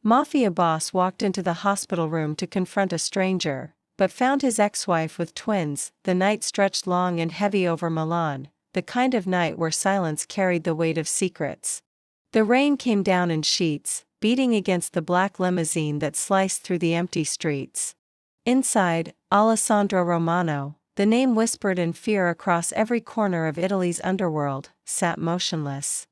Mafia Boss walked into the hospital room to confront a stranger, but found his ex-wife with twins. The night stretched long and heavy over Milan, the kind of night where silence carried the weight of secrets. The rain came down in sheets, beating against the black limousine that sliced through the empty streets. Inside, Alessandro Romano, the name whispered in fear across every corner of Italy's underworld, sat motionless.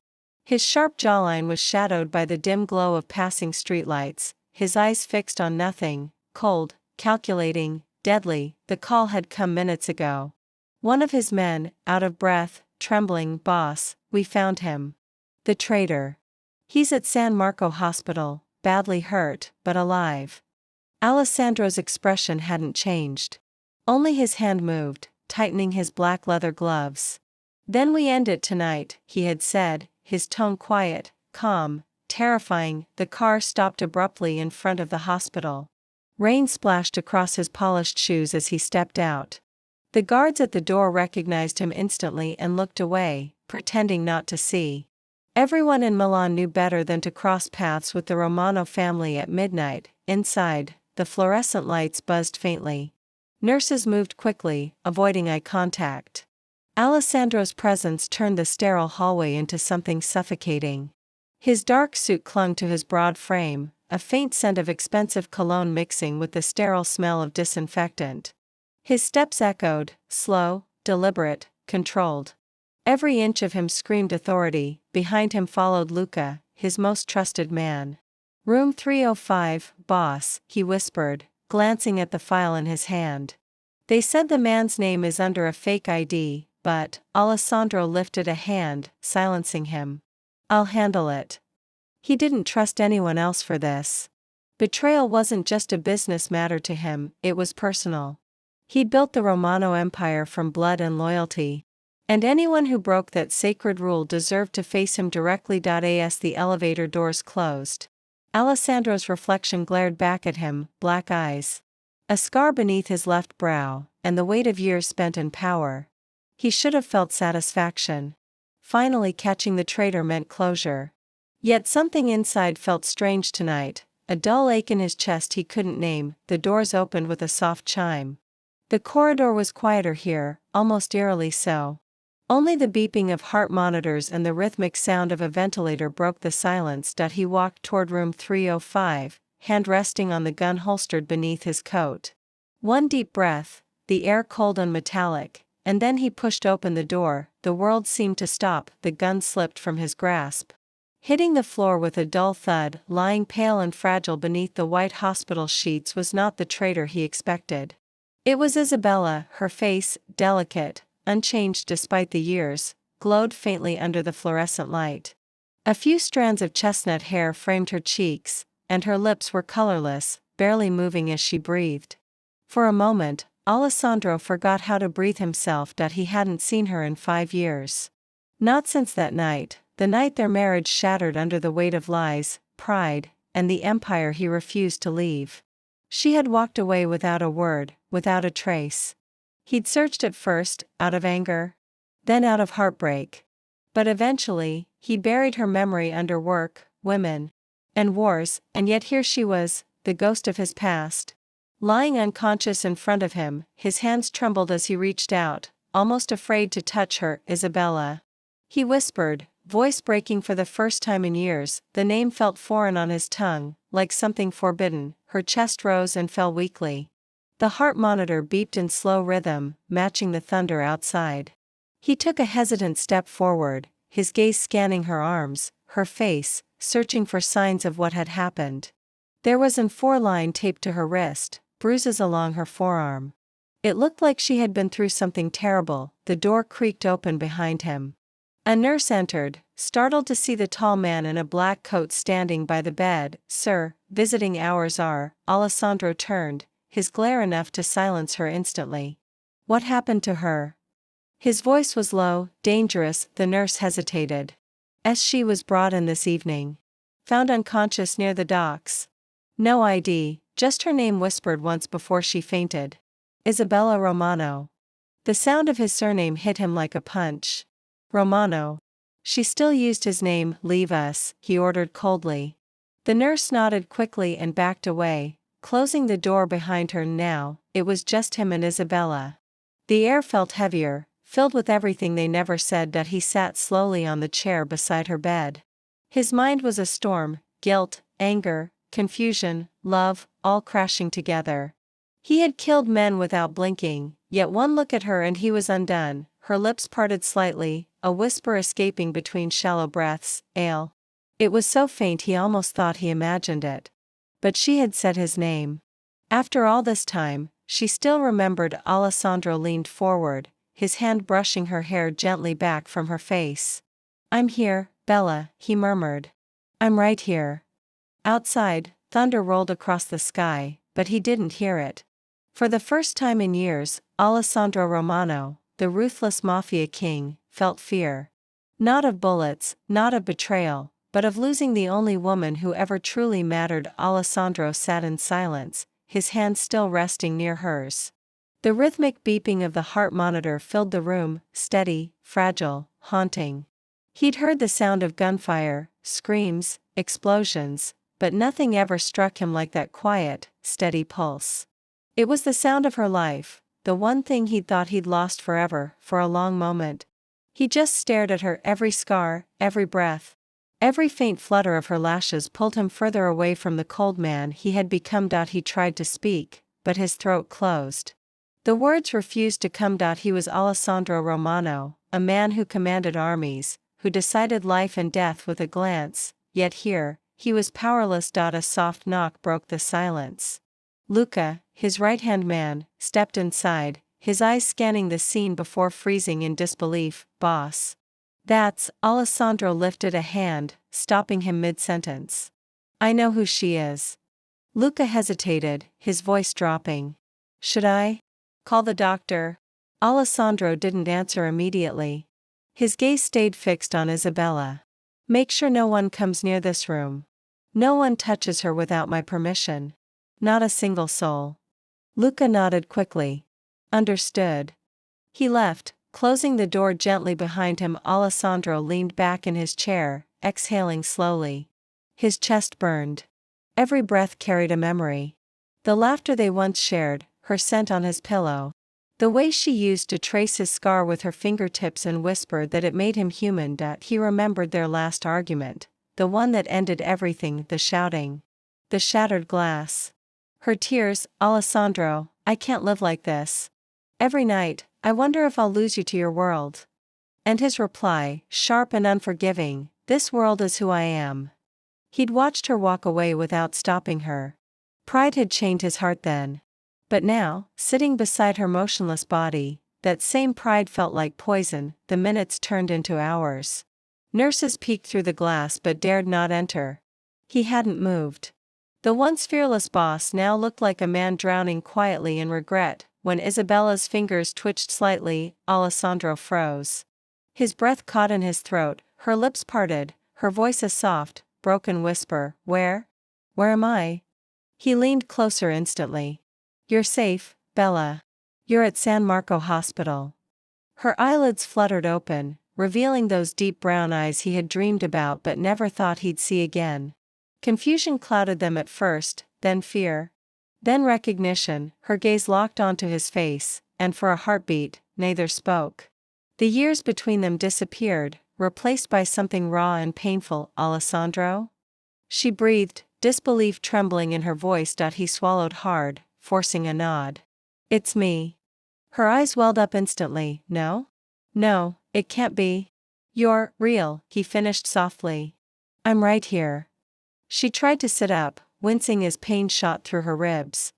His sharp jawline was shadowed by the dim glow of passing streetlights, his eyes fixed on nothing, cold, calculating, deadly. The call had come minutes ago. One of his men, out of breath, trembling. "Boss, we found him. The traitor. He's at San Marco Hospital, badly hurt, but alive." Alessandro's expression hadn't changed. Only his hand moved, tightening his black leather gloves. "Then we end it tonight," he had said, his tone quiet, calm, terrifying. The car stopped abruptly in front of the hospital. Rain splashed across his polished shoes as he stepped out. The guards at the door recognized him instantly and looked away, pretending not to see. Everyone in Milan knew better than to cross paths with the Romano family at midnight. Inside, the fluorescent lights buzzed faintly. Nurses moved quickly, avoiding eye contact. Alessandro's presence turned the sterile hallway into something suffocating. His dark suit clung to his broad frame, a faint scent of expensive cologne mixing with the sterile smell of disinfectant. His steps echoed, slow, deliberate, controlled. Every inch of him screamed authority. Behind him followed Luca, his most trusted man. "Room 305, boss," he whispered, glancing at the file in his hand. "They said the man's name is under a fake ID, but..." Alessandro lifted a hand, silencing him. "I'll handle it." He didn't trust anyone else for this. Betrayal wasn't just a business matter to him, it was personal. He'd built the Romano Empire from blood and loyalty. And anyone who broke that sacred rule deserved to face him directly. As the elevator doors closed, Alessandro's reflection glared back at him, black eyes. A scar beneath his left brow, and the weight of years spent in power. He should have felt satisfaction. Finally catching the traitor meant closure. Yet something inside felt strange tonight, a dull ache in his chest he couldn't name. The doors opened with a soft chime. The corridor was quieter here, almost eerily so. Only the beeping of heart monitors and the rhythmic sound of a ventilator broke the silence. He walked toward room 305, hand resting on the gun holstered beneath his coat. One deep breath, the air cold and metallic, and then he pushed open the door. The world seemed to stop. The gun slipped from his grasp, hitting the floor with a dull thud. Lying pale and fragile beneath the white hospital sheets was not the traitor he expected. It was Isabella. Her face, delicate, unchanged despite the years, glowed faintly under the fluorescent light. A few strands of chestnut hair framed her cheeks, and her lips were colorless, barely moving as she breathed. For a moment, Alessandro forgot how to breathe himself. He hadn't seen her in 5 years. Not since that night, the night their marriage shattered under the weight of lies, pride, and the empire he refused to leave. She had walked away without a word, without a trace. He'd searched at first, out of anger, then out of heartbreak. But eventually, he buried her memory under work, women, and wars. And yet here she was, the ghost of his past, lying unconscious in front of him. His hands trembled as he reached out, almost afraid to touch her. "Isabella," he whispered, voice breaking for the first time in years. The name felt foreign on his tongue, like something forbidden. Her chest rose and fell weakly. The heart monitor beeped in slow rhythm, matching the thunder outside. He took a hesitant step forward, his gaze scanning her arms, her face, searching for signs of what had happened. There was an A4 line taped to her wrist, bruises along her forearm. It looked like she had been through something terrible. The door creaked open behind him. A nurse entered, startled to see the tall man in a black coat standing by the bed. "Sir, visiting hours are..." Alessandro turned, his glare enough to silence her instantly. "What happened to her?" His voice was low, dangerous. The nurse hesitated. "She was brought in this evening. Found unconscious near the docks. No ID, just her name whispered once before she fainted. Isabella Romano." The sound of his surname hit him like a punch. Romano. She still used his name. "Leave us," he ordered coldly. The nurse nodded quickly and backed away, closing the door behind her. Now, it was just him and Isabella. The air felt heavier, filled with everything they never said. That he sat slowly on the chair beside her bed. His mind was a storm, guilt, anger, confusion, love, all crashing together. He had killed men without blinking, yet one look at her and he was undone. Her lips parted slightly, a whisper escaping between shallow breaths, Ale. It was so faint he almost thought he imagined it. But she had said his name. After all this time, she still remembered. Alessandro leaned forward, his hand brushing her hair gently back from her face. I'm here, Bella, he murmured. I'm right here. Outside, thunder rolled across the sky, but he didn't hear it. For the first time in years, Alessandro Romano, the ruthless mafia king, felt fear. Not of bullets, not of betrayal, but of losing the only woman who ever truly mattered. Alessandro sat in silence, his hand still resting near hers. The rhythmic beeping of the heart monitor filled the room, steady, fragile, haunting. He'd heard the sound of gunfire, screams, explosions, but nothing ever struck him like that quiet, steady pulse. It was the sound of her life, the one thing he'd thought he'd lost forever. For a long moment, he just stared at her. Every scar, every breath, every faint flutter of her lashes pulled him further away from the cold man he had become. He tried to speak, but his throat closed. The words refused to come. He was Alessandro Romano, a man who commanded armies, who decided life and death with a glance, yet here, he was powerless. A soft knock broke the silence. Luca, his right-hand man, stepped inside, his eyes scanning the scene before freezing in disbelief. Boss. That's. Alessandro lifted a hand, stopping him mid-sentence. I know who she is. Luca hesitated, his voice dropping. Should I call the doctor? Alessandro didn't answer immediately. His gaze stayed fixed on Isabella. Make sure no one comes near this room. No one touches her without my permission. Not a single soul. Luca nodded quickly. Understood. He left, closing the door gently behind him. Alessandro leaned back in his chair, exhaling slowly. His chest burned. Every breath carried a memory. The laughter they once shared, her scent on his pillow. The way she used to trace his scar with her fingertips and whisper that it made him human. He remembered their last argument, the one that ended everything. The shouting. The shattered glass. Her tears. Alessandro, I can't live like this. Every night, I wonder if I'll lose you to your world. And his reply, sharp and unforgiving, this world is who I am. He'd watched her walk away without stopping her. Pride had chained his heart then. But now, sitting beside her motionless body, that same pride felt like poison. The minutes turned into hours. Nurses peeked through the glass but dared not enter. He hadn't moved. The once fearless boss now looked like a man drowning quietly in regret. When Isabella's fingers twitched slightly, Alessandro froze. His breath caught in his throat, her lips parted, her voice a soft, broken whisper. Where am I? He leaned closer instantly. You're safe, Bella. You're at San Marco Hospital. Her eyelids fluttered open, revealing those deep brown eyes he had dreamed about but never thought he'd see again. Confusion clouded them at first, then fear. Then recognition. Her gaze locked onto his face, and for a heartbeat, neither spoke. The years between them disappeared, replaced by something raw and painful. Alessandro? She breathed, disbelief trembling in her voice. He swallowed hard, forcing a nod. It's me. Her eyes welled up instantly. No? No, it can't be. You're real, he finished softly. I'm right here. She tried to sit up, wincing as pain shot through her ribs.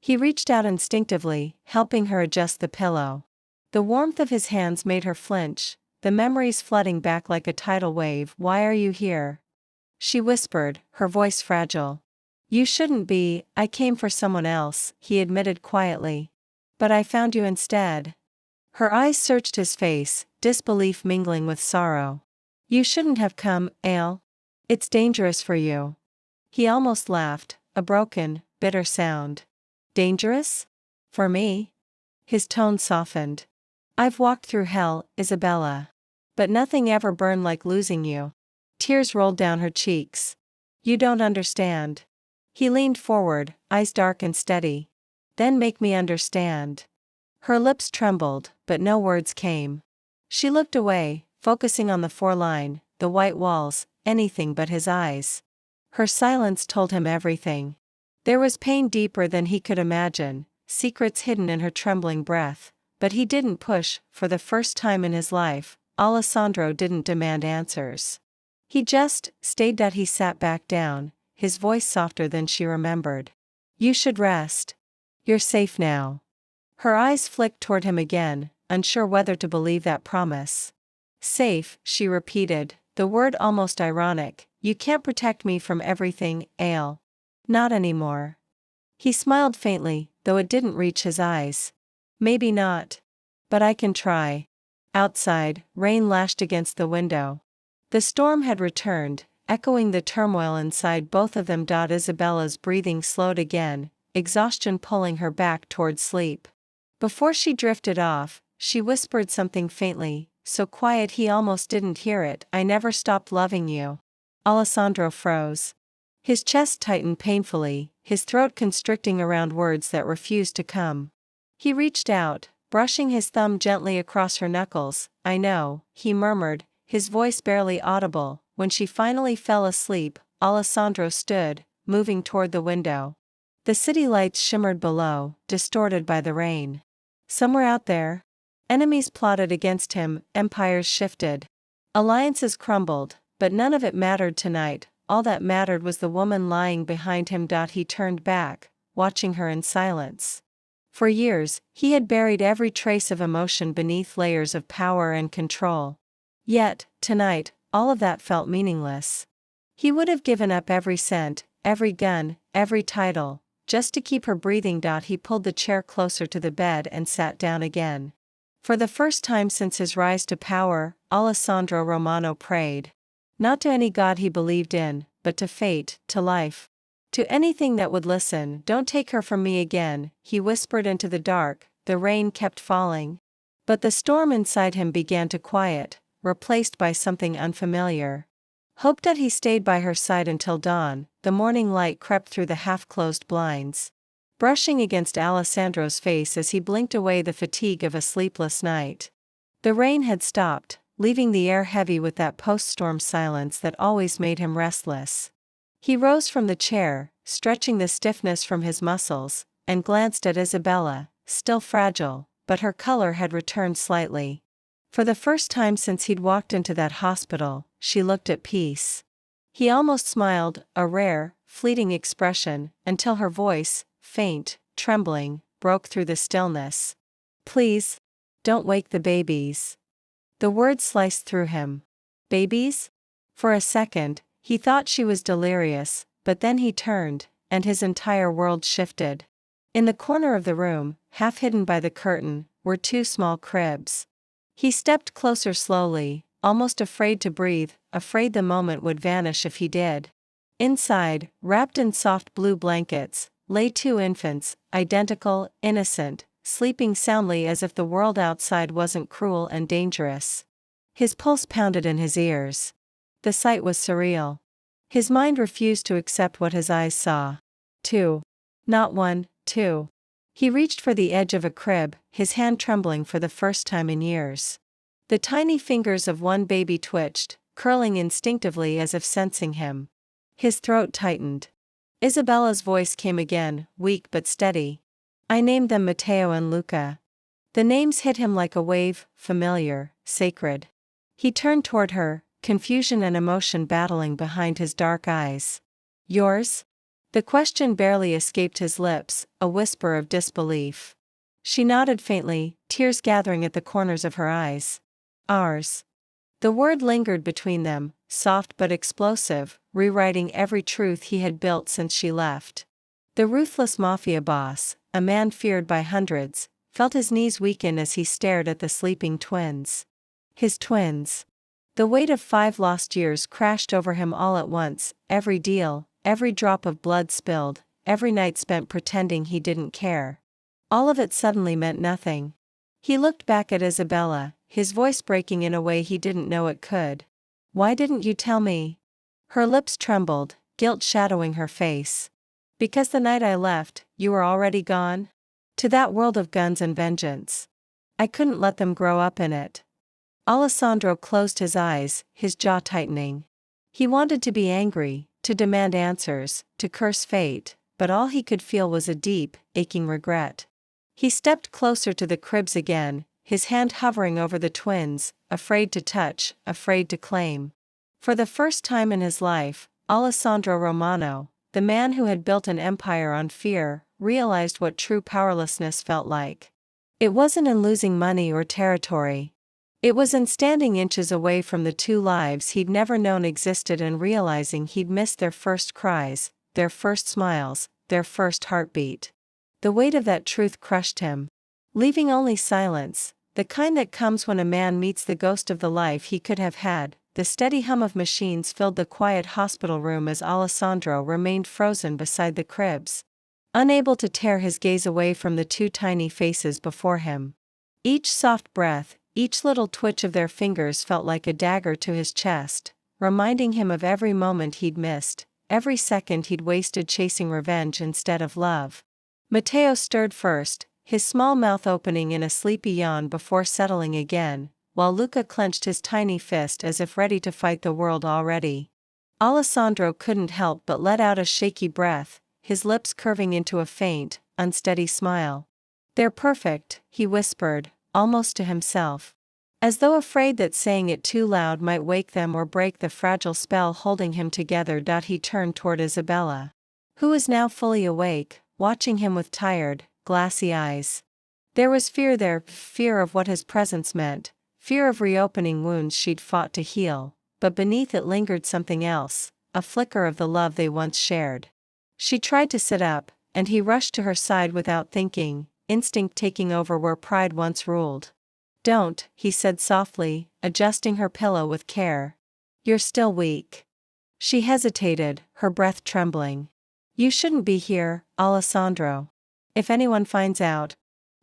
He reached out instinctively, helping her adjust the pillow. The warmth of his hands made her flinch, the memories flooding back like a tidal wave. Why are you here? She whispered, her voice fragile. You shouldn't be. I came for someone else, he admitted quietly. But I found you instead. Her eyes searched his face, disbelief mingling with sorrow. You shouldn't have come, Ale. It's dangerous for you. He almost laughed, a broken, bitter sound. Dangerous? For me? His tone softened. I've walked through hell, Isabella. But nothing ever burned like losing you. Tears rolled down her cheeks. You don't understand. He leaned forward, eyes dark and steady. Then make me understand. Her lips trembled, but no words came. She looked away, focusing on the floor, the white walls, anything but his eyes. Her silence told him everything. There was pain deeper than he could imagine, secrets hidden in her trembling breath, but he didn't push. For the first time in his life, Alessandro didn't demand answers. He just stayed. He sat back down, his voice softer than she remembered. You should rest. You're safe now. Her eyes flicked toward him again, unsure whether to believe that promise. Safe, she repeated, the word almost ironic. You can't protect me from everything, Ale. Not anymore. He smiled faintly, though it didn't reach his eyes. Maybe not. But I can try. Outside, rain lashed against the window. The storm had returned, echoing the turmoil inside both of them. Isabella's breathing slowed again, exhaustion pulling her back toward sleep. Before she drifted off, she whispered something faintly, so quiet he almost didn't hear it. I never stopped loving you. Alessandro froze. His chest tightened painfully, his throat constricting around words that refused to come. He reached out, brushing his thumb gently across her knuckles. I know, he murmured, his voice barely audible. When she finally fell asleep, Alessandro stood, moving toward the window. The city lights shimmered below, distorted by the rain. Somewhere out there, enemies plotted against him, empires shifted. Alliances crumbled, but none of it mattered tonight. All that mattered was the woman lying behind him. He turned back, watching her in silence. For years, he had buried every trace of emotion beneath layers of power and control. Yet, tonight, all of that felt meaningless. He would have given up every cent, every gun, every title, just to keep her breathing. He pulled the chair closer to the bed and sat down again. For the first time since his rise to power, Alessandro Romano prayed. Not to any god he believed in, but to fate, to life. To anything that would listen. Don't take her from me again, he whispered into the dark. The rain kept falling. But the storm inside him began to quiet, replaced by something unfamiliar. Hope. He stayed by her side until dawn. The morning light crept through the half-closed blinds, brushing against Alessandro's face as he blinked away the fatigue of a sleepless night. The rain had stopped, leaving the air heavy with that post-storm silence that always made him restless. He rose from the chair, stretching the stiffness from his muscles, and glanced at Isabella, still fragile, but her color had returned slightly. For the first time since he'd walked into that hospital, she looked at peace. He almost smiled, a rare, fleeting expression, until her voice, faint, trembling, broke through the stillness. Please, don't wake the babies. The words sliced through him. Babies? For a second, he thought she was delirious, but then he turned, and his entire world shifted. In the corner of the room, half hidden by the curtain, were two small cribs. He stepped closer slowly, almost afraid to breathe, afraid the moment would vanish if he did. Inside, wrapped in soft blue blankets, lay two infants, identical, innocent, sleeping soundly as if the world outside wasn't cruel and dangerous. His pulse pounded in his ears. The sight was surreal. His mind refused to accept what his eyes saw. Two. Not one, two. He reached for the edge of a crib, his hand trembling for the first time in years. The tiny fingers of one baby twitched, curling instinctively as if sensing him. His throat tightened. Isabella's voice came again, weak but steady. I named them Matteo and Luca. The names hit him like a wave, familiar, sacred. He turned toward her, confusion and emotion battling behind his dark eyes. Yours? The question barely escaped his lips, a whisper of disbelief. She nodded faintly, tears gathering at the corners of her eyes. Ours. The word lingered between them, soft but explosive, rewriting every truth he had built since she left. The ruthless mafia boss, a man feared by hundreds, felt his knees weaken as he stared at the sleeping twins. His twins. The weight of 5 lost years crashed over him all at once, every deal, every drop of blood spilled, every night spent pretending he didn't care. All of it suddenly meant nothing. He looked back at Isabella, his voice breaking in a way he didn't know it could. Why didn't you tell me? Her lips trembled, guilt shadowing her face. Because the night I left, you were already gone? To that world of guns and vengeance. I couldn't let them grow up in it. Alessandro closed his eyes, his jaw tightening. He wanted to be angry, to demand answers, to curse fate, but all he could feel was a deep, aching regret. He stepped closer to the cribs again, his hand hovering over the twins, afraid to touch, afraid to claim. For the first time in his life, Alessandro Romano, the man who had built an empire on fear, realized what true powerlessness felt like. It wasn't in losing money or territory. It was in standing inches away from the two lives he'd never known existed and realizing he'd missed their first cries, their first smiles, their first heartbeat. The weight of that truth crushed him, leaving only silence, the kind that comes when a man meets the ghost of the life he could have had. The steady hum of machines filled the quiet hospital room as Alessandro remained frozen beside the cribs, unable to tear his gaze away from the two tiny faces before him. Each soft breath, each little twitch of their fingers felt like a dagger to his chest, reminding him of every moment he'd missed, every second he'd wasted chasing revenge instead of love. Matteo stirred first, his small mouth opening in a sleepy yawn before settling again, while Luca clenched his tiny fist as if ready to fight the world already. Alessandro couldn't help but let out a shaky breath, his lips curving into a faint, unsteady smile. "They're perfect," he whispered, almost to himself. As though afraid that saying it too loud might wake them or break the fragile spell holding him together. He turned toward Isabella, who was now fully awake, watching him with tired, glassy eyes. There was fear there, fear of what his presence meant, fear of reopening wounds she'd fought to heal, but beneath it lingered something else, a flicker of the love they once shared. She tried to sit up, and he rushed to her side without thinking, instinct taking over where pride once ruled. "Don't," he said softly, adjusting her pillow with care. "You're still weak." She hesitated, her breath trembling. "You shouldn't be here, Alessandro. If anyone finds out."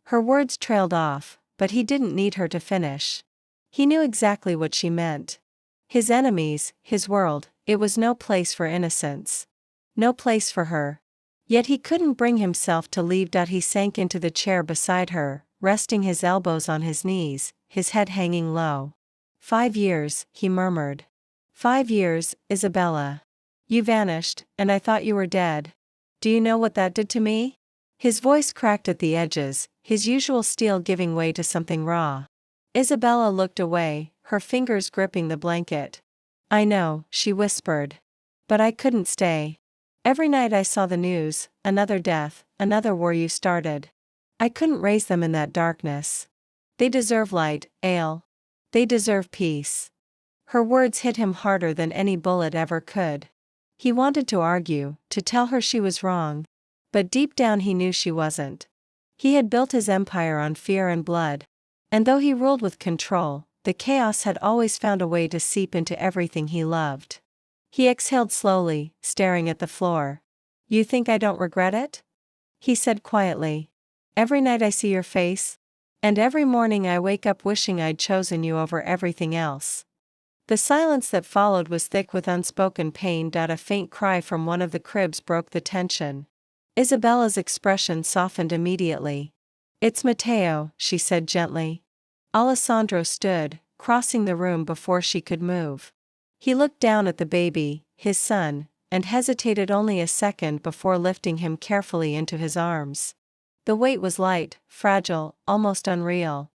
Her words trailed off, but he didn't need her to finish. He knew exactly what she meant. His enemies, his world, it was no place for innocence. No place for her. Yet he couldn't bring himself to leave. He sank into the chair beside her, resting his elbows on his knees, his head hanging low. 5 years, he murmured. 5 years, Isabella. You vanished, and I thought you were dead. Do you know what that did to me? His voice cracked at the edges, his usual steel giving way to something raw. Isabella looked away, her fingers gripping the blanket. I know, she whispered. But I couldn't stay. Every night I saw the news, another death, another war you started. I couldn't raise them in that darkness. They deserve light, Ale. They deserve peace. Her words hit him harder than any bullet ever could. He wanted to argue, to tell her she was wrong. But deep down he knew she wasn't. He had built his empire on fear and blood. And though he ruled with control, the chaos had always found a way to seep into everything he loved. He exhaled slowly, staring at the floor. You think I don't regret it? He said quietly. Every night I see your face. And every morning I wake up wishing I'd chosen you over everything else. The silence that followed was thick with unspoken pain. A faint cry from one of the cribs broke the tension. Isabella's expression softened immediately. It's Matteo, she said gently. Alessandro stood, crossing the room before she could move. He looked down at the baby, his son, and hesitated only a second before lifting him carefully into his arms. The weight was light, fragile, almost unreal.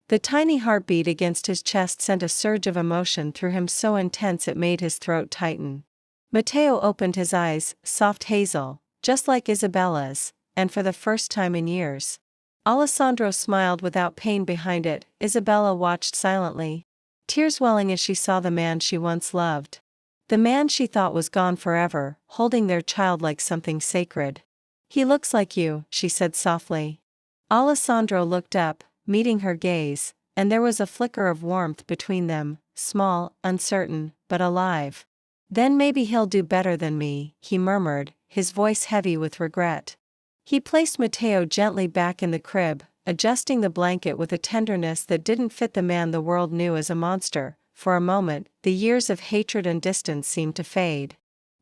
The tiny heartbeat against his chest sent a surge of emotion through him so intense it made his throat tighten. Matteo opened his eyes, soft hazel, just like Isabella's, and for the first time in years. Alessandro smiled without pain behind it. Isabella watched silently, tears welling as she saw the man she once loved. The man she thought was gone forever, holding their child like something sacred. He looks like you, she said softly. Alessandro looked up, meeting her gaze, and there was a flicker of warmth between them, small, uncertain, but alive. Then maybe he'll do better than me, he murmured, his voice heavy with regret. He placed Matteo gently back in the crib, adjusting the blanket with a tenderness that didn't fit the man the world knew as a monster. For a moment, the years of hatred and distance seemed to fade.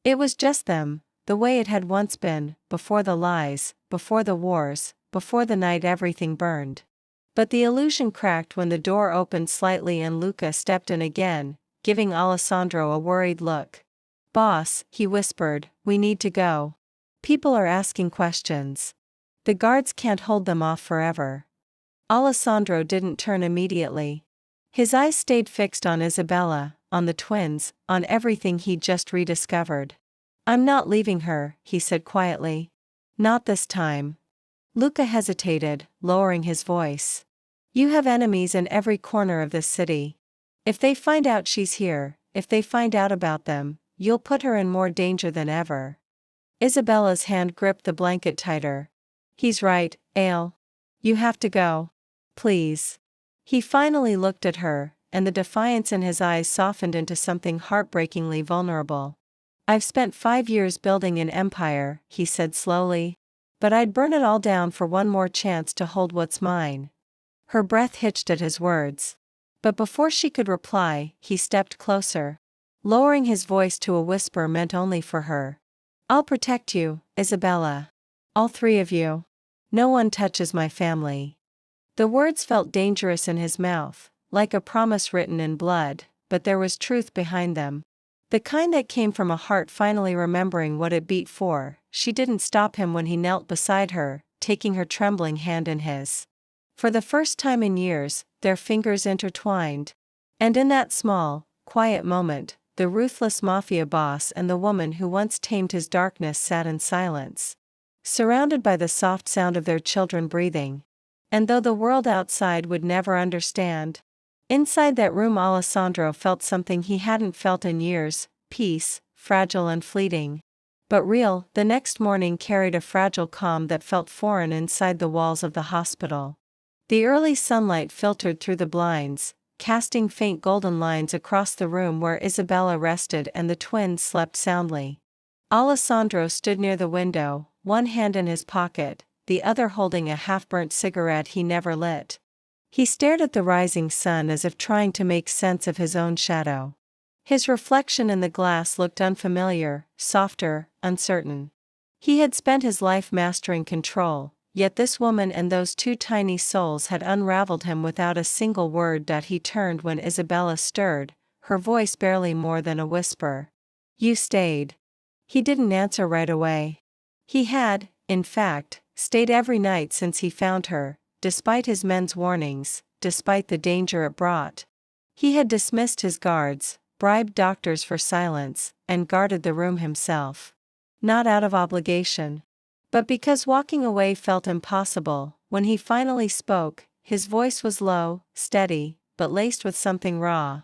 It was just them, the way it had once been, before the lies, before the wars, before the night everything burned. But the illusion cracked when the door opened slightly and Luca stepped in again, giving Alessandro a worried look. "Boss," he whispered, "we need to go. People are asking questions. The guards can't hold them off forever." Alessandro didn't turn immediately. His eyes stayed fixed on Isabella, on the twins, on everything he'd just rediscovered. "I'm not leaving her," he said quietly. "Not this time." Luca hesitated, lowering his voice. "You have enemies in every corner of this city. If they find out she's here, if they find out about them, you'll put her in more danger than ever." Isabella's hand gripped the blanket tighter. "He's right, Ale. You have to go. Please." He finally looked at her, and the defiance in his eyes softened into something heartbreakingly vulnerable. "I've spent 5 years building an empire," he said slowly. "But I'd burn it all down for one more chance to hold what's mine." Her breath hitched at his words. But before she could reply, he stepped closer. Lowering his voice to a whisper meant only for her. "I'll protect you, Isabella. All 3 of you. No one touches my family." The words felt dangerous in his mouth, like a promise written in blood, but there was truth behind them. The kind that came from a heart finally remembering what it beat for. She didn't stop him when he knelt beside her, taking her trembling hand in his. For the first time in years, their fingers intertwined. And in that small, quiet moment, the ruthless mafia boss and the woman who once tamed his darkness sat in silence, surrounded by the soft sound of their children breathing. And though the world outside would never understand, inside that room Alessandro felt something he hadn't felt in years: peace, fragile and fleeting, but real. The next morning carried a fragile calm that felt foreign inside the walls of the hospital. The early sunlight filtered through the blinds, casting faint golden lines across the room where Isabella rested and the twins slept soundly. Alessandro stood near the window, one hand in his pocket, the other holding a half-burnt cigarette he never lit. He stared at the rising sun as if trying to make sense of his own shadow. His reflection in the glass looked unfamiliar, softer, uncertain. He had spent his life mastering control, yet this woman and those 2 tiny souls had unraveled him without a single word. He turned when Isabella stirred, her voice barely more than a whisper. "You stayed." He didn't answer right away. He had, in fact, stayed every night since he found her, despite his men's warnings, despite the danger it brought. He had dismissed his guards, bribed doctors for silence, and guarded the room himself. Not out of obligation, but because walking away felt impossible. When he finally spoke, his voice was low, steady, but laced with something raw.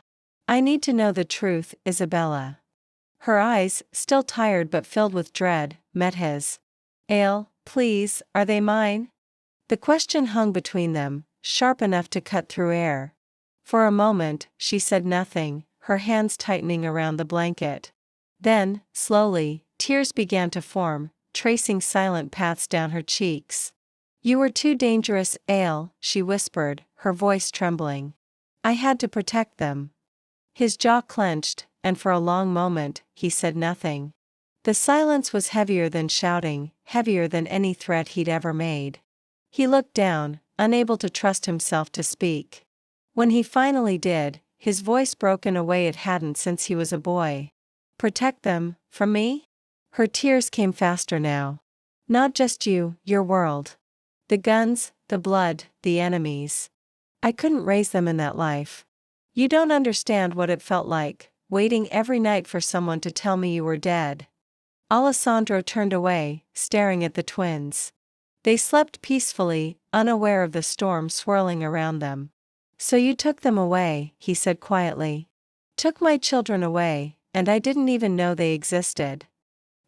"I need to know the truth, Isabella." Her eyes, still tired but filled with dread, met his. "Ale, please, are they mine?" The question hung between them, sharp enough to cut through air. For a moment, she said nothing, her hands tightening around the blanket. Then, slowly, tears began to form, tracing silent paths down her cheeks. "You were too dangerous, Ale," she whispered, her voice trembling. "I had to protect them." His jaw clenched, and for a long moment, he said nothing. The silence was heavier than shouting, heavier than any threat he'd ever made. He looked down, unable to trust himself to speak. When he finally did, his voice broke in a way it hadn't since he was a boy. "Protect them, from me?" Her tears came faster now. "Not just you, your world. The guns, the blood, the enemies. I couldn't raise them in that life. You don't understand what it felt like, waiting every night for someone to tell me you were dead." Alessandro turned away, staring at the twins. They slept peacefully, unaware of the storm swirling around them. "So you took them away," he said quietly. "Took my children away, and I didn't even know they existed."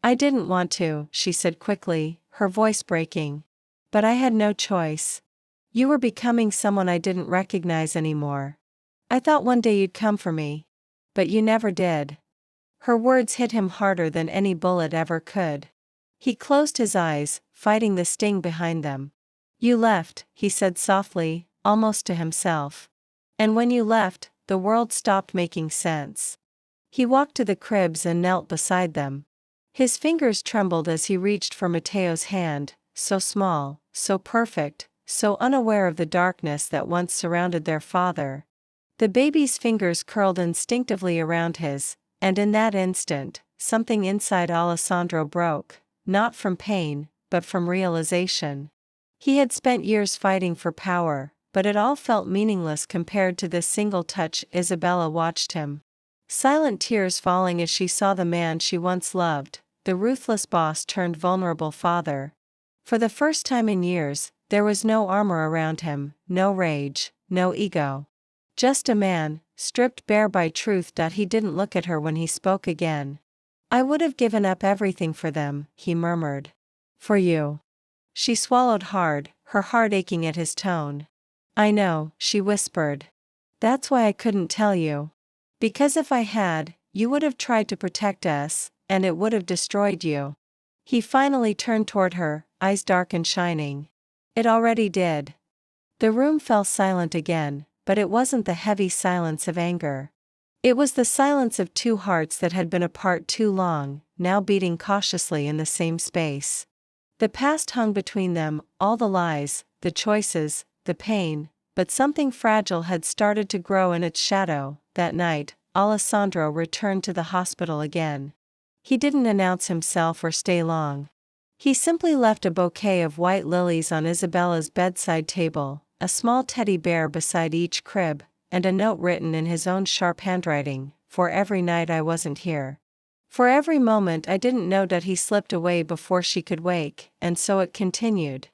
"I didn't want to," she said quickly, her voice breaking. "But I had no choice. You were becoming someone I didn't recognize anymore. I thought one day you'd come for me. But you never did." Her words hit him harder than any bullet ever could. He closed his eyes, fighting the sting behind them. "You left," he said softly, almost to himself. "And when you left, the world stopped making sense." He walked to the cribs and knelt beside them. His fingers trembled as he reached for Mateo's hand, so small, so perfect, so unaware of the darkness that once surrounded their father. The baby's fingers curled instinctively around his, and in that instant, something inside Alessandro broke, not from pain, but from realization. He had spent years fighting for power, but it all felt meaningless compared to this single touch. Isabella watched him. Silent tears falling as she saw the man she once loved, the ruthless boss turned vulnerable father. For the first time in years, there was no armor around him, no rage, no ego. Just a man, stripped bare by truth. He didn't look at her when he spoke again. I would have given up everything for them, he murmured. For you. She swallowed hard, her heart aching at his tone. I know, she whispered. That's why I couldn't tell you. Because if I had, you would have tried to protect us, and it would have destroyed you. He finally turned toward her, eyes dark and shining. It already did. The room fell silent again, but it wasn't the heavy silence of anger. It was the silence of two hearts that had been apart too long, now beating cautiously in the same space. The past hung between them, all the lies, the choices, the pain, but something fragile had started to grow in its shadow. That night, Alessandro returned to the hospital again. He didn't announce himself or stay long. He simply left a bouquet of white lilies on Isabella's bedside table, a small teddy bear beside each crib, and a note written in his own sharp handwriting, for every night I wasn't here. For every moment I didn't know that he slipped away before she could wake, and so it continued.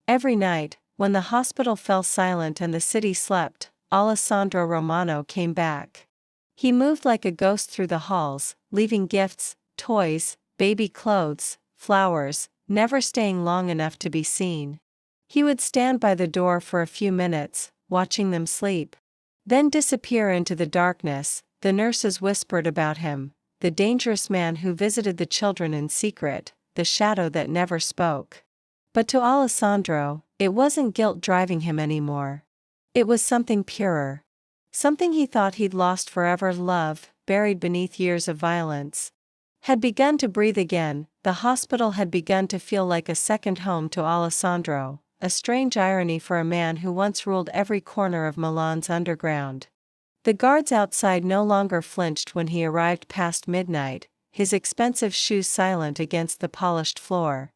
Every night, when the hospital fell silent and the city slept, Alessandro Romano came back. He moved like a ghost through the halls, leaving gifts, toys, baby clothes, flowers, never staying long enough to be seen. He would stand by the door for a few minutes, watching them sleep. Then disappear into the darkness. The nurses whispered about him, the dangerous man who visited the children in secret, the shadow that never spoke. But to Alessandro, it wasn't guilt driving him anymore. It was something purer. Something he thought he'd lost forever. Love, buried beneath years of violence, had begun to breathe again. The hospital had begun to feel like a second home to Alessandro, a strange irony for a man who once ruled every corner of Milan's underground. The guards outside no longer flinched when he arrived past midnight, his expensive shoes silent against the polished floor.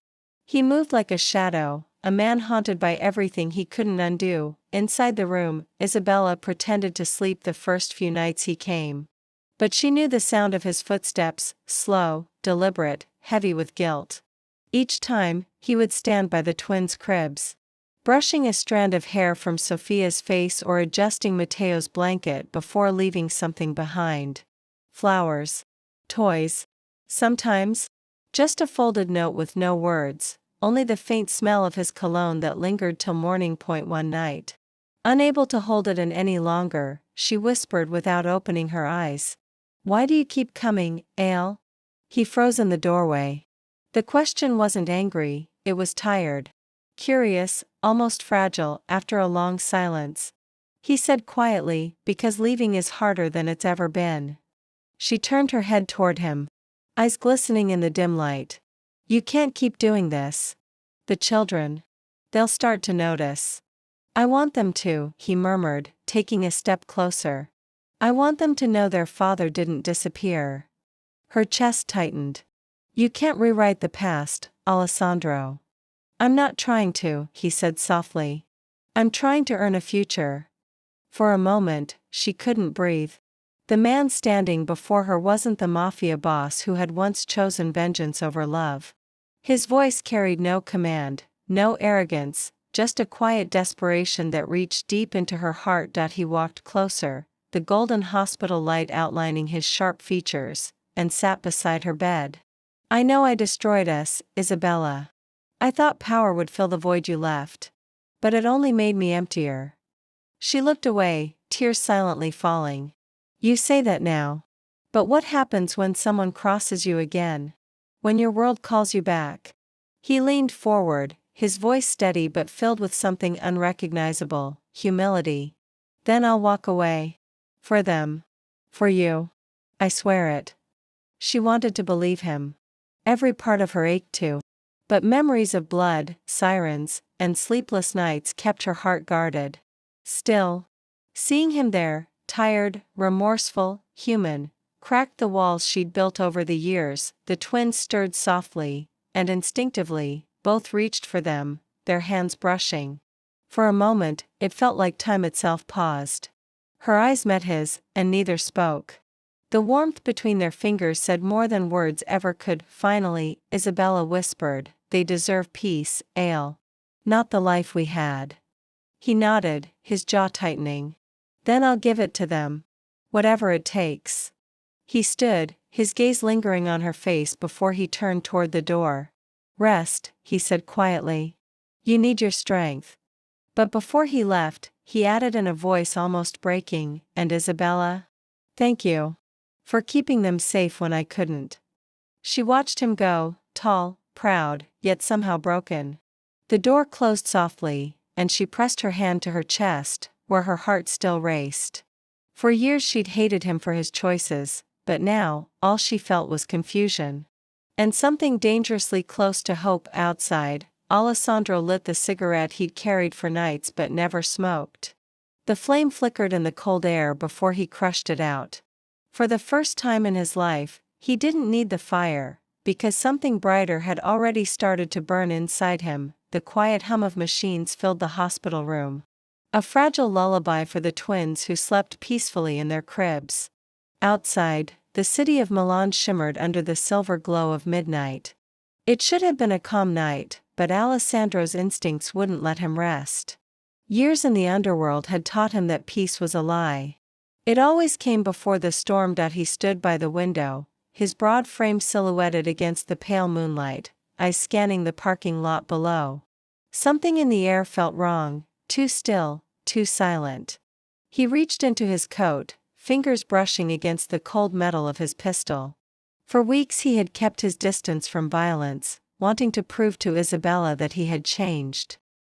He moved like a shadow, a man haunted by everything he couldn't undo. Inside the room, Isabella pretended to sleep the first few nights he came. But she knew the sound of his footsteps, slow, deliberate, heavy with guilt. Each time, he would stand by the twins' cribs, brushing a strand of hair from Sophia's face or adjusting Mateo's blanket before leaving something behind. Flowers. Toys. Sometimes, just a folded note with no words, only the faint smell of his cologne that lingered till morning. One night, unable to hold it in any longer, she whispered without opening her eyes. Why do you keep coming, Ale? He froze in the doorway. The question wasn't angry, it was tired. Curious, almost fragile. After a long silence, he said quietly, because leaving is harder than it's ever been. She turned her head toward him, eyes glistening in the dim light. You can't keep doing this. The children. They'll start to notice. I want them to, he murmured, taking a step closer. I want them to know their father didn't disappear. Her chest tightened. You can't rewrite the past, Alessandro. I'm not trying to, he said softly. I'm trying to earn a future. For a moment, she couldn't breathe. The man standing before her wasn't the mafia boss who had once chosen vengeance over love. His voice carried no command, no arrogance, just a quiet desperation that reached deep into her heart. He walked closer, the golden hospital light outlining his sharp features, and sat beside her bed. I know I destroyed us, Isabella. I thought power would fill the void you left. But it only made me emptier. She looked away, tears silently falling. You say that now. But what happens when someone crosses you again? When your world calls you back? He leaned forward, his voice steady but filled with something unrecognizable, humility. Then I'll walk away. For them. For you. I swear it. She wanted to believe him. Every part of her ached too. But memories of blood, sirens, and sleepless nights kept her heart guarded. Still, seeing him there, tired, remorseful, human, cracked the walls she'd built over the years. The twins stirred softly, and instinctively, both reached for them, their hands brushing. For a moment, it felt like time itself paused. Her eyes met his, and neither spoke. The warmth between their fingers said more than words ever could. Finally, Isabella whispered, "They deserve peace, Ale. Not the life we had." He nodded, his jaw tightening. "Then I'll give it to them. Whatever it takes." He stood, his gaze lingering on her face before he turned toward the door. "Rest," he said quietly. "You need your strength." But before he left, he added in a voice almost breaking, "And Isabella? Thank you. For keeping them safe when I couldn't." She watched him go, tall, proud, yet somehow broken. The door closed softly, and she pressed her hand to her chest, where her heart still raced. For years she'd hated him for his choices, but now, all she felt was confusion. And something dangerously close to hope outside. Alessandro lit the cigarette he'd carried for nights but never smoked. The flame flickered in the cold air before he crushed it out. For the first time in his life, he didn't need the fire, because something brighter had already started to burn inside him. The quiet hum of machines filled the hospital room. A fragile lullaby for the twins who slept peacefully in their cribs. Outside, the city of Milan shimmered under the silver glow of midnight. It should have been a calm night, but Alessandro's instincts wouldn't let him rest. Years in the underworld had taught him that peace was a lie. It always came before the storm. He stood by the window, his broad frame silhouetted against the pale moonlight, eyes scanning the parking lot below. Something in the air felt wrong, too still, too silent. He reached into his coat, fingers brushing against the cold metal of his pistol. For weeks he had kept his distance from violence, wanting to prove to Isabella that he had changed.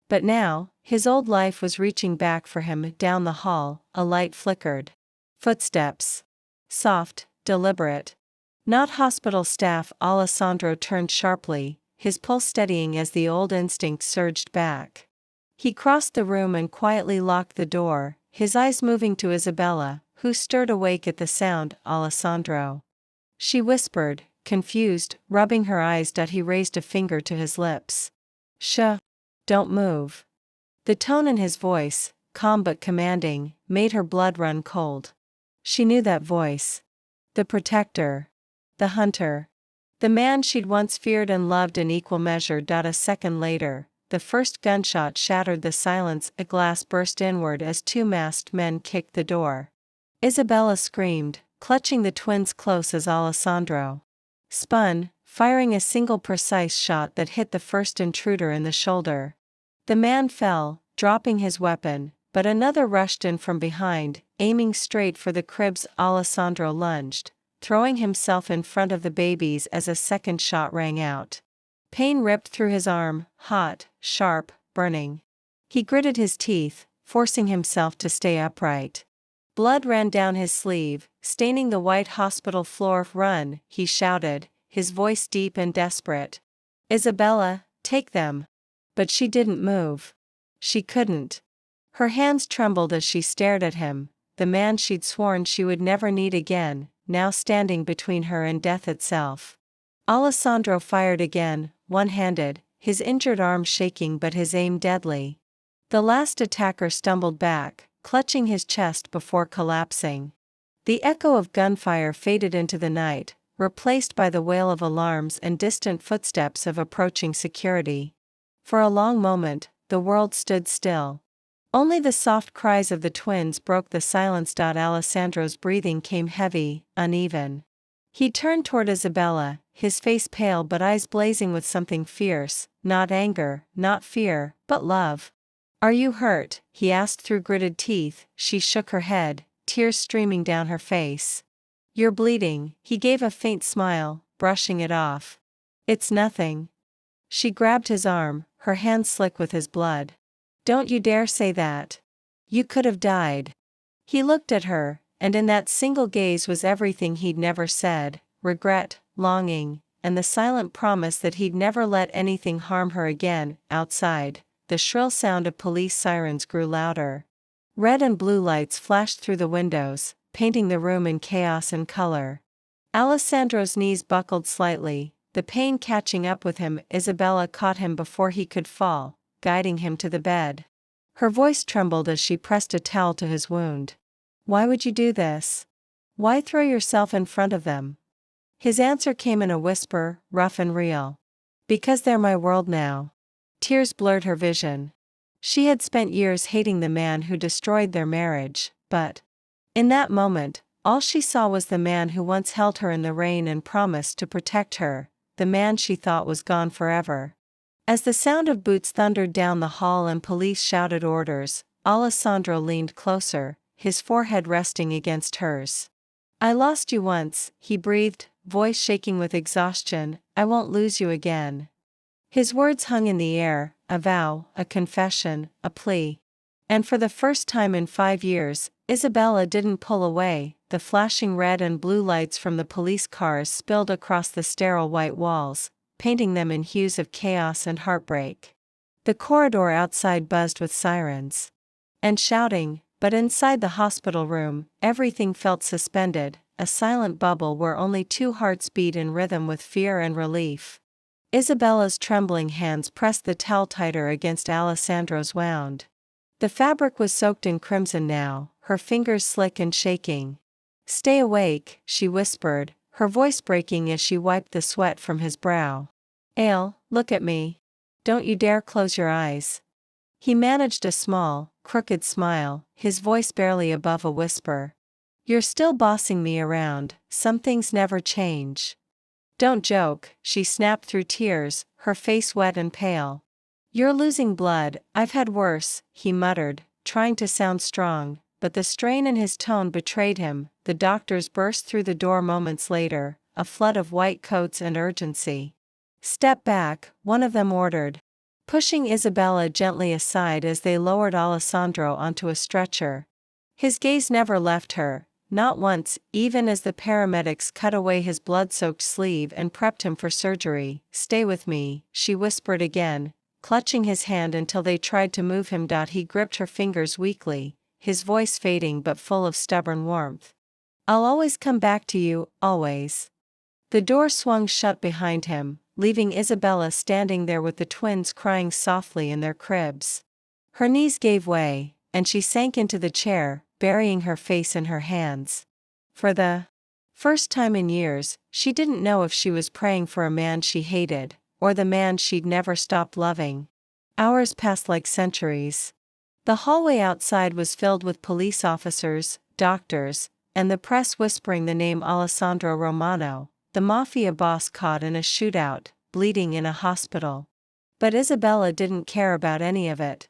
But now, his old life was reaching back for him. Down the hall, a light flickered. Footsteps. Soft, deliberate. Not hospital staff. Alessandro turned sharply, his pulse steadying as the old instinct surged back. He crossed the room and quietly locked the door, his eyes moving to Isabella, who stirred awake at the sound. "Alessandro." She whispered, confused, rubbing her eyes. He raised a finger to his lips. "Shh. Don't move." The tone in his voice, calm but commanding, made her blood run cold. She knew that voice. The protector. The hunter. The man she'd once feared and loved in equal measure. A second later, the first gunshot shattered the silence. A glass burst inward as two masked men kicked the door. Isabella screamed, clutching the twins close as Alessandro spun, firing a single precise shot that hit the first intruder in the shoulder. The man fell, dropping his weapon, but another rushed in from behind, aiming straight for the cribs. Alessandro lunged, throwing himself in front of the babies as a second shot rang out. Pain ripped through his arm, hot, sharp, burning. He gritted his teeth, forcing himself to stay upright. Blood ran down his sleeve, staining the white hospital floor. "Run," he shouted, his voice deep and desperate. "Isabella, take them." But she didn't move. She couldn't. Her hands trembled as she stared at him, the man she'd sworn she would never need again, now standing between her and death itself. Alessandro fired again, one-handed, his injured arm shaking but his aim deadly. The last attacker stumbled back, clutching his chest before collapsing. The echo of gunfire faded into the night, replaced by the wail of alarms and distant footsteps of approaching security. For a long moment, the world stood still. Only the soft cries of the twins broke the silence. Alessandro's breathing came heavy, uneven. He turned toward Isabella, his face pale but eyes blazing with something fierce, not anger, not fear, but love. "Are you hurt?" he asked through gritted teeth. She shook her head, tears streaming down her face. "You're bleeding," he gave a faint smile, brushing it off. "It's nothing." She grabbed his arm, her hand slick with his blood. "Don't you dare say that. You could have died." He looked at her, and in that single gaze was everything he'd never said: regret, longing, and the silent promise that he'd never let anything harm her again. Outside, the shrill sound of police sirens grew louder. Red and blue lights flashed through the windows, painting the room in chaos and color. Alessandro's knees buckled slightly, the pain catching up with him. Isabella caught him before he could fall, guiding him to the bed. Her voice trembled as she pressed a towel to his wound. "Why would you do this? Why throw yourself in front of them?" His answer came in a whisper, rough and real. "Because they're my world now." Tears blurred her vision. She had spent years hating the man who destroyed their marriage, but in that moment, all she saw was the man who once held her in the rain and promised to protect her, the man she thought was gone forever. As the sound of boots thundered down the hall and police shouted orders, Alessandro leaned closer, his forehead resting against hers. "I lost you once," he breathed, voice shaking with exhaustion. "I won't lose you again." His words hung in the air, a vow, a confession, a plea. And for the first time in 5 years, Isabella didn't pull away. The flashing red and blue lights from the police cars spilled across the sterile white walls, painting them in hues of chaos and heartbreak. The corridor outside buzzed with sirens and shouting, but inside the hospital room, everything felt suspended, a silent bubble where only two hearts beat in rhythm with fear and relief. Isabella's trembling hands pressed the towel tighter against Alessandro's wound. The fabric was soaked in crimson now, her fingers slick and shaking. "Stay awake," she whispered, her voice breaking as she wiped the sweat from his brow. "Ale, look at me. Don't you dare close your eyes." He managed a small, crooked smile, his voice barely above a whisper. "You're still bossing me around, some things never change." "Don't joke," she snapped through tears, her face wet and pale. "You're losing blood, I've had worse," he muttered, trying to sound strong, but the strain in his tone betrayed him. The doctors burst through the door moments later, a flood of white coats and urgency. "Step back," one of them ordered, pushing Isabella gently aside as they lowered Alessandro onto a stretcher. His gaze never left her, not once, even as the paramedics cut away his blood-soaked sleeve and prepped him for surgery. "Stay with me," she whispered again, clutching his hand until they tried to move him. He gripped her fingers weakly, his voice fading but full of stubborn warmth. "I'll always come back to you, always." The door swung shut behind him, leaving Isabella standing there with the twins crying softly in their cribs. Her knees gave way, and she sank into the chair, burying her face in her hands. For the first time in years, she didn't know if she was praying for a man she hated, or the man she'd never stopped loving. Hours passed like centuries. The hallway outside was filled with police officers, doctors, and the press whispering the name Alessandro Romano, the mafia boss caught in a shootout, bleeding in a hospital. But Isabella didn't care about any of it.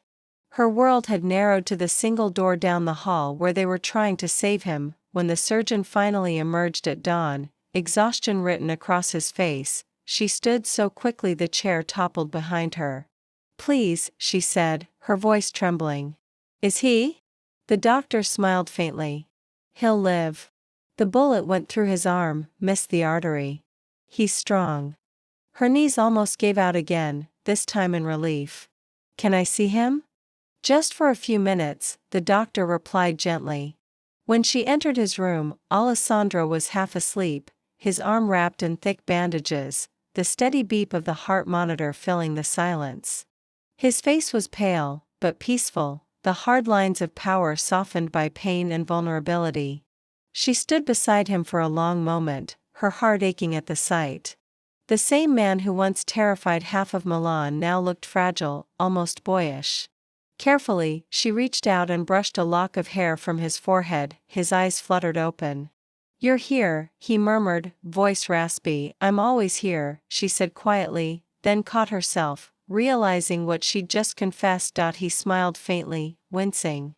Her world had narrowed to the single door down the hall where they were trying to save him. When the surgeon finally emerged at dawn, exhaustion written across his face, she stood so quickly the chair toppled behind her. "Please," she said, her voice trembling. "Is he?" The doctor smiled faintly. "He'll live." The bullet went through his arm, missed the artery. "He's strong." Her knees almost gave out again, this time in relief. "Can I see him?" "Just for a few minutes," the doctor replied gently. When she entered his room, Alessandro was half asleep, his arm wrapped in thick bandages, the steady beep of the heart monitor filling the silence. His face was pale, but peaceful, the hard lines of power softened by pain and vulnerability. She stood beside him for a long moment, her heart aching at the sight. The same man who once terrified half of Milan now looked fragile, almost boyish. Carefully, she reached out and brushed a lock of hair from his forehead, his eyes fluttered open. "You're here," he murmured, voice raspy. "I'm always here," she said quietly, then caught herself, realizing what she'd just confessed. He smiled faintly, wincing.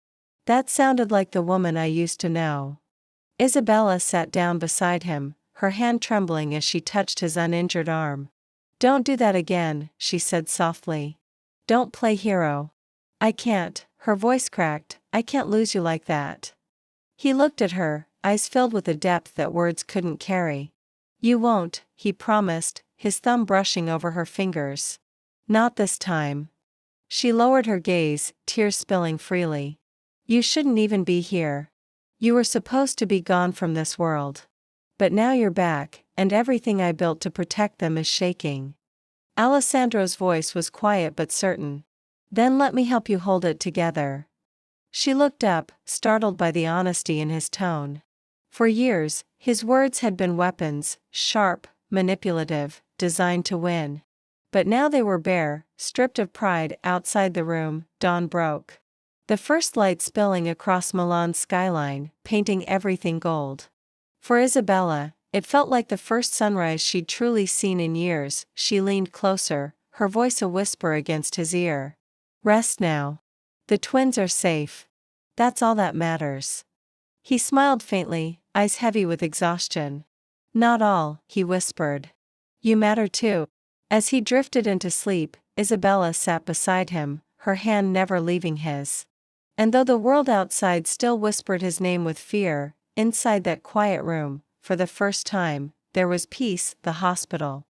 "That sounded like the woman I used to know." Isabella sat down beside him, her hand trembling as she touched his uninjured arm. "Don't do that again," she said softly. "Don't play hero." "I can't," her voice cracked, "I can't lose you like that." He looked at her, eyes filled with a depth that words couldn't carry. You won't, he promised, his thumb brushing over her fingers. Not this time. She lowered her gaze, tears spilling freely. You shouldn't even be here. You were supposed to be gone from this world. But now you're back, and everything I built to protect them is shaking. Alessandro's voice was quiet but certain. Then let me help you hold it together. She looked up, startled by the honesty in his tone. For years, his words had been weapons, sharp, manipulative, designed to win. But now they were bare, stripped of pride. Outside the room, dawn broke. The first light spilling across Milan's skyline, painting everything gold. For Isabella, it felt like the first sunrise she'd truly seen in years. She leaned closer, her voice a whisper against his ear. Rest now. The twins are safe. That's all that matters. He smiled faintly, eyes heavy with exhaustion. Not all, he whispered. You matter too. As he drifted into sleep, Isabella sat beside him, her hand never leaving his. And though the world outside still whispered his name with fear, inside that quiet room, for the first time, there was peace. The hospital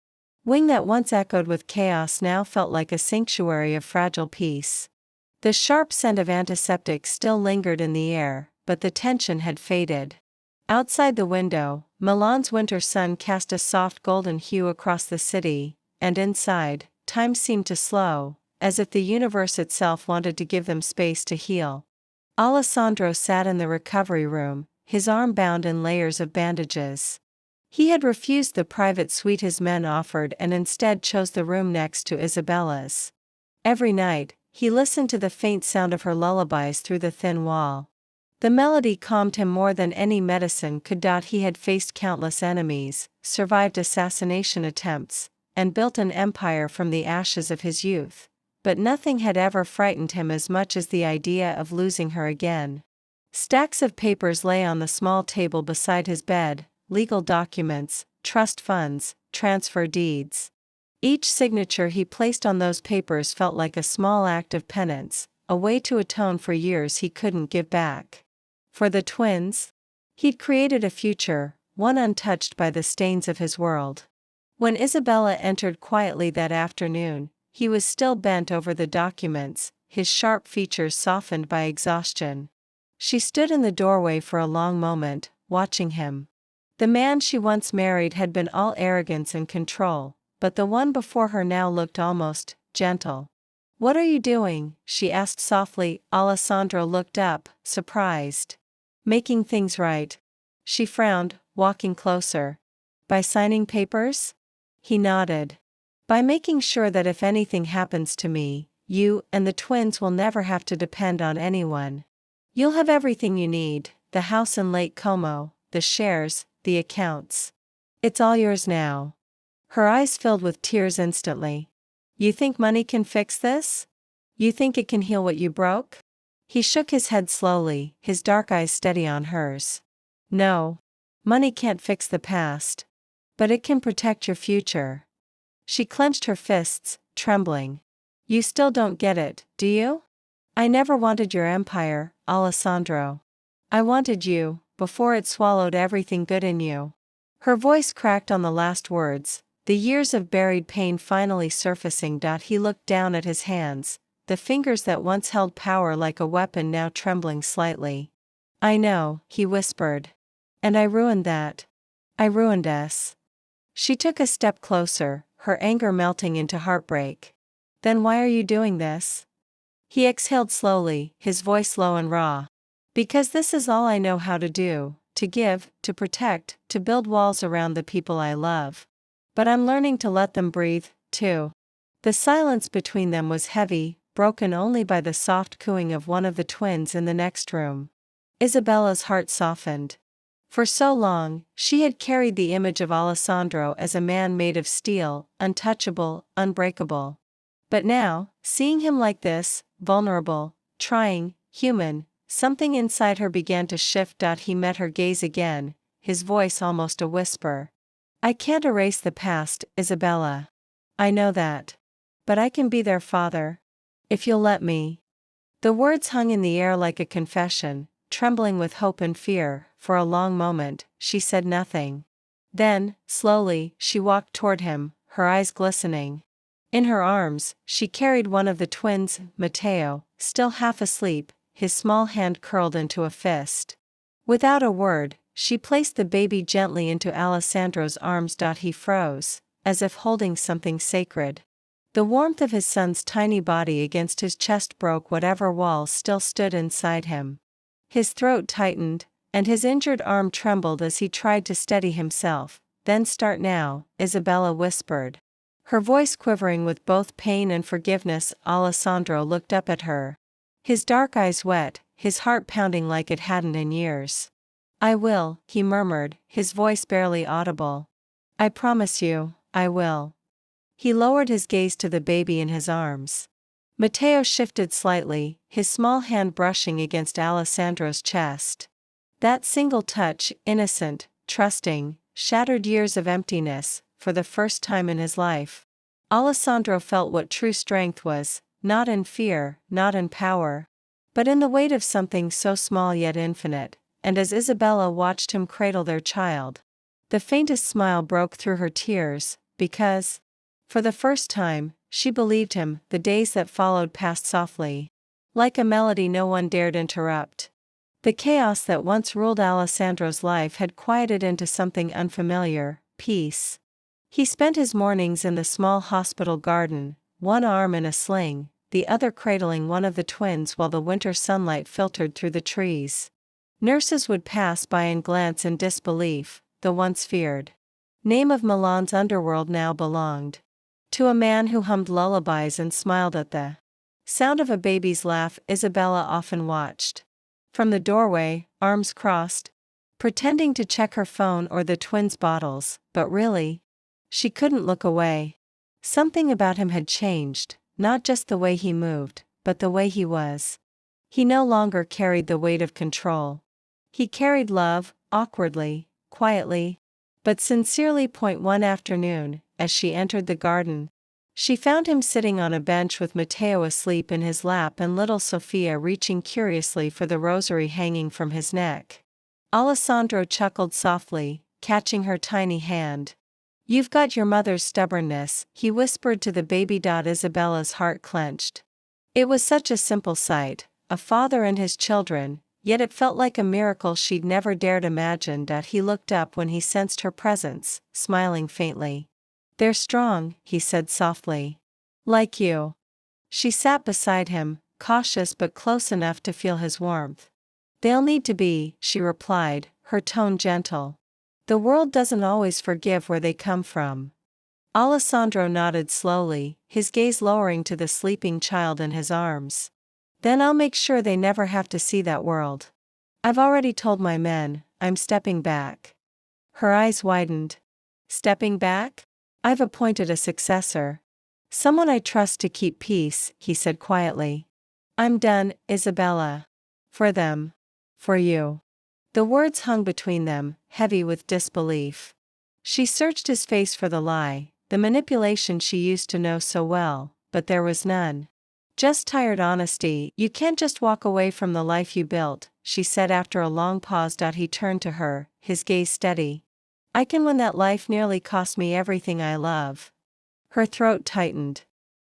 wing that once echoed with chaos now felt like a sanctuary of fragile peace. The sharp scent of antiseptic still lingered in the air, but the tension had faded. Outside the window, Milan's winter sun cast a soft golden hue across the city, and inside, time seemed to slow, as if the universe itself wanted to give them space to heal. Alessandro sat in the recovery room, his arm bound in layers of bandages. He had refused the private suite his men offered and instead chose the room next to Isabella's. Every night, he listened to the faint sound of her lullabies through the thin wall. The melody calmed him more than any medicine could. He had faced countless enemies, survived assassination attempts, and built an empire from the ashes of his youth. But nothing had ever frightened him as much as the idea of losing her again. Stacks of papers lay on the small table beside his bed, legal documents, trust funds, transfer deeds. Each signature he placed on those papers felt like a small act of penance, a way to atone for years he couldn't give back. For the twins? He'd created a future, one untouched by the stains of his world. When Isabella entered quietly that afternoon, he was still bent over the documents, his sharp features softened by exhaustion. She stood in the doorway for a long moment, watching him. The man she once married had been all arrogance and control, but the one before her now looked almost gentle. What are you doing? She asked softly. Alessandro looked up, surprised. Making things right. She frowned, walking closer. By signing papers? He nodded. By making sure that if anything happens to me, you and the twins will never have to depend on anyone. You'll have everything you need, the house in Lake Como, the shares, the accounts. It's all yours now. Her eyes filled with tears instantly. You think money can fix this? You think it can heal what you broke? He shook his head slowly, his dark eyes steady on hers. No. Money can't fix the past. But it can protect your future. She clenched her fists, trembling. You still don't get it, do you? I never wanted your empire, Alessandro. I wanted you, before it swallowed everything good in you. Her voice cracked on the last words, the years of buried pain finally surfacing. He looked down at his hands, the fingers that once held power like a weapon now trembling slightly. I know, he whispered. And I ruined that. I ruined us. She took a step closer, her anger melting into heartbreak. Then why are you doing this? He exhaled slowly, his voice low and raw. Because this is all I know how to do, to give, to protect, to build walls around the people I love. But I'm learning to let them breathe, too. The silence between them was heavy, broken only by the soft cooing of one of the twins in the next room. Isabella's heart softened. For so long, she had carried the image of Alessandro as a man made of steel, untouchable, unbreakable. But now, seeing him like this, vulnerable, trying, human, something inside her began to shift. He met her gaze again, his voice almost a whisper. I can't erase the past, Isabella. I know that. But I can be their father. If you'll let me. The words hung in the air like a confession, trembling with hope and fear. For a long moment, she said nothing. Then, slowly, she walked toward him, her eyes glistening. In her arms, she carried one of the twins, Matteo, still half asleep, his small hand curled into a fist. Without a word, she placed the baby gently into Alessandro's arms. He froze, as if holding something sacred. The warmth of his son's tiny body against his chest broke whatever walls still stood inside him. His throat tightened, and his injured arm trembled as he tried to steady himself. "Then start now," Isabella whispered. Her voice quivering with both pain and forgiveness. Alessandro looked up at her. His dark eyes wet, his heart pounding like it hadn't in years. "I will," he murmured, his voice barely audible. "I promise you, I will." He lowered his gaze to the baby in his arms. Matteo shifted slightly, his small hand brushing against Alessandro's chest. That single touch, innocent, trusting, shattered years of emptiness, for the first time in his life. Alessandro felt what true strength was, not in fear, not in power, but in the weight of something so small yet infinite. And as Isabella watched him cradle their child, the faintest smile broke through her tears, because, for the first time, she believed him. The days that followed passed softly, like a melody no one dared interrupt. The chaos that once ruled Alessandro's life had quieted into something unfamiliar: peace. He spent his mornings in the small hospital garden, one arm in a sling, the other cradling one of the twins while the winter sunlight filtered through the trees. Nurses would pass by and glance in disbelief. The once feared name of Milan's underworld now belonged to a man who hummed lullabies and smiled at the sound of a baby's laugh. Isabella often watched from the doorway, arms crossed, pretending to check her phone or the twins' bottles, but really, she couldn't look away. Something about him had changed, not just the way he moved, but the way he was. He no longer carried the weight of control. He carried love, awkwardly, quietly, but sincerely. One afternoon, as she entered the garden, she found him sitting on a bench with Matteo asleep in his lap and little Sofia reaching curiously for the rosary hanging from his neck. Alessandro chuckled softly, catching her tiny hand. "You've got your mother's stubbornness," he whispered to the baby. Isabella's heart clenched. It was such a simple sight, a father and his children, yet it felt like a miracle she'd never dared imagine. He looked up when he sensed her presence, smiling faintly. "They're strong," he said softly. "Like you." She sat beside him, cautious but close enough to feel his warmth. "They'll need to be," she replied, her tone gentle. "The world doesn't always forgive where they come from." Alessandro nodded slowly, his gaze lowering to the sleeping child in his arms. "Then I'll make sure they never have to see that world. I've already told my men, I'm stepping back." Her eyes widened. "Stepping back?" "I've appointed a successor. Someone I trust to keep peace," he said quietly. "I'm done, Isabella. For them. For you." The words hung between them, heavy with disbelief. She searched his face for the lie, the manipulation she used to know so well, but there was none. "Just tired honesty." "You can't just walk away from the life you built," she said after a long pause. He turned to her, his gaze steady. "I can when that life nearly cost me everything I love." Her throat tightened.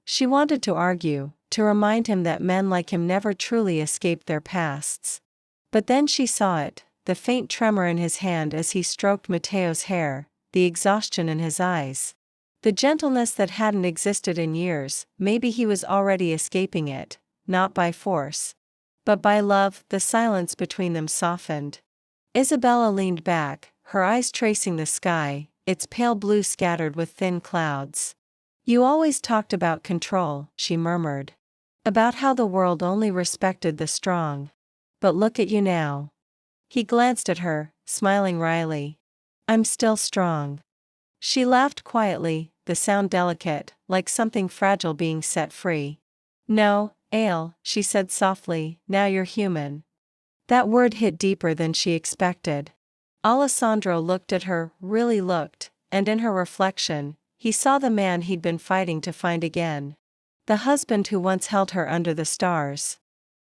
She wanted to argue, to remind him that men like him never truly escaped their pasts. But then she saw it, the faint tremor in his hand as he stroked Matteo's hair, the exhaustion in his eyes. The gentleness that hadn't existed in years. Maybe he was already escaping it, not by force, but by love. The silence between them softened. Isabella leaned back, her eyes tracing the sky, its pale blue scattered with thin clouds. "You always talked about control," she murmured. "About how the world only respected the strong. But look at you now." He glanced at her, smiling wryly. "I'm still strong." She laughed quietly, the sound delicate, like something fragile being set free. "No, Ale," she said softly, "now you're human." That word hit deeper than she expected. Alessandro looked at her, really looked, and in her reflection, he saw the man he'd been fighting to find again. The husband who once held her under the stars.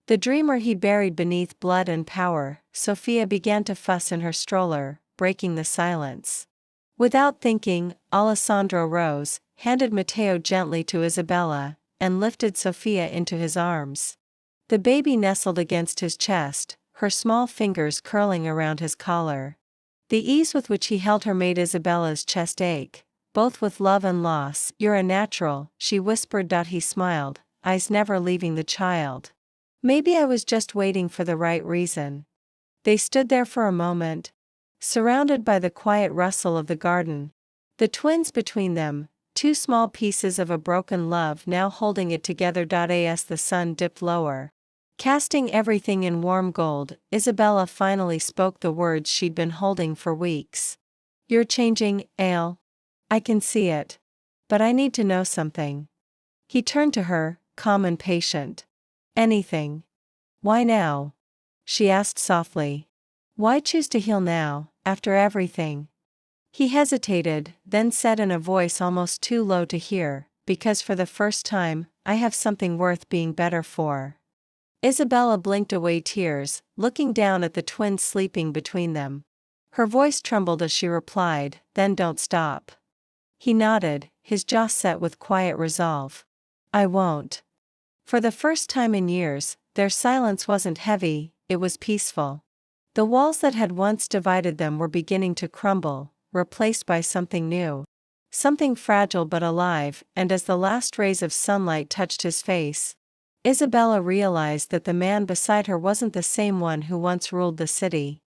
The dreamer he buried beneath blood and power. Sofia began to fuss in her stroller, breaking the silence. Without thinking, Alessandro rose, handed Matteo gently to Isabella, and lifted Sofia into his arms. The baby nestled against his chest, her small fingers curling around his collar. The ease with which he held her made Isabella's chest ache, both with love and loss. "You're a natural," she whispered. He smiled, eyes never leaving the child. "Maybe I was just waiting for the right reason." They stood there for a moment, surrounded by the quiet rustle of the garden. The twins between them, two small pieces of a broken love now holding it together. As the sun dipped lower, casting everything in warm gold, Isabella finally spoke the words she'd been holding for weeks. "You're changing, Ale. I can see it. But I need to know something." He turned to her, calm and patient. "Anything." "Why now?" she asked softly. "Why choose to heal now, after everything?" He hesitated, then said in a voice almost too low to hear, "Because for the first time, I have something worth being better for." Isabella blinked away tears, looking down at the twins sleeping between them. Her voice trembled as she replied, "Then don't stop." He nodded, his jaw set with quiet resolve. "I won't." For the first time in years, their silence wasn't heavy, it was peaceful. The walls that had once divided them were beginning to crumble, replaced by something new. Something fragile but alive, and as the last rays of sunlight touched his face, Isabella realized that the man beside her wasn't the same one who once ruled the city.